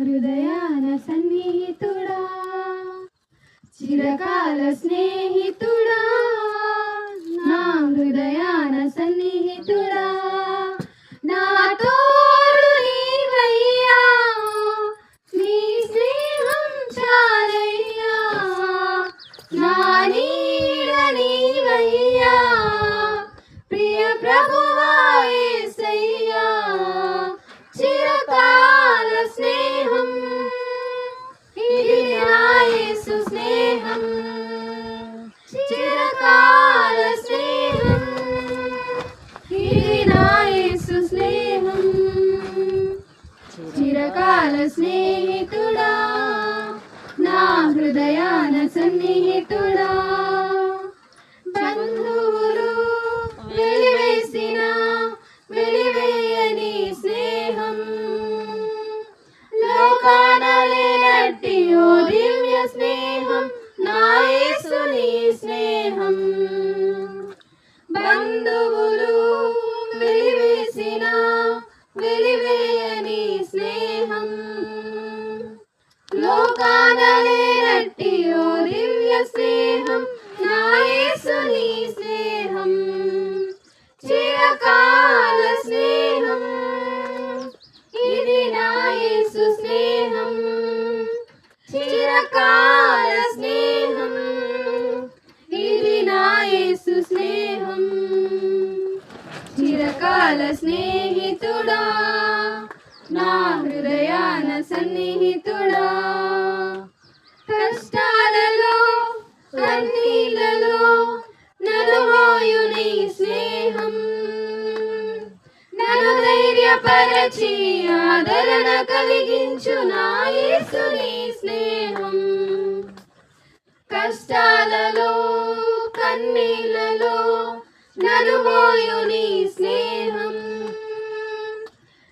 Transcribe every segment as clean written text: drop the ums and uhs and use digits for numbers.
హృదయాన సన్నిహితుడా, చిరకాల స్నేహితుడా, నా హృదయాన సన్నిహితుడా, నా తోడు నీవయ్యా, నీ స్నేహం చాలయ్యా, నా నీడ నీవయ్యా, ప్రియ ప్రభువా యేసయ్యా, చిరకాల స్నేహం ఇది నా యేసు స్నేహం, చిరకాల స్నేహం ఇది నా యేసు స్నేహం, చిరకాల స్నేహితుడా, నా హృదయాన సన్నిహితుడా, బంధువులు వెలివేసిన వెలివేయని స్నేహం, లోకాన లేనట్టి ఓ దివ్య స్నేహం, నా యేసుని స్నేహం. బంధువులు వెలివేసిన వెలివేయని స్నేహం, లోకాన లేనట్టి ఓ దివ్య స్నేహం, నా యేసుని స్నేహం, చిరకాల స్నేహం ఇది నా యేసు స్నేహం, చిరకాల స్నేహం ఇది నా యేసు స్నేహం, చిరకాల స్నేహితుడా, నా హృదయాన సన్నిహితుడా, కష్టాలలో కన్నీళ్ళలో నలుమోయు నీ స్నేహం, నన్ను ధైర్యపరచి ఆదరణ కలిగించు నా యేసుని స్నేహం, కష్టాలలో కన్నీళ్ళలో నలుమోయు నీ స్నేహం,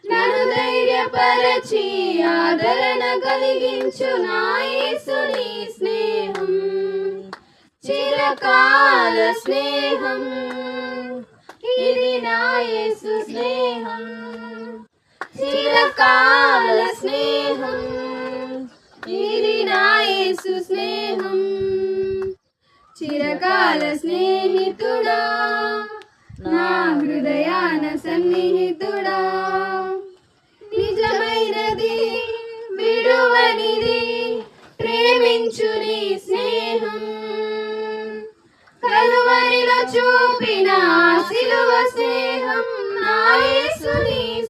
నన్ను ధైర్యపరచి ఆదరణ కలిగించు నా యేసుని స్నేహం, చిరకాల స్నేహం ఇది నా యేసు స్నేహం, చిరకాల స్నేహం ఇది నా యేసు స్నేహం, చిరకాల స్నేహితుడా, నా హృదయాన సన్నిహితుడా, నిజమైనది విడువనిది ప్రేమించు నీ స్నేహం, కలువరిలో చూపిన సిలువ స్నేహం, నా యేసుని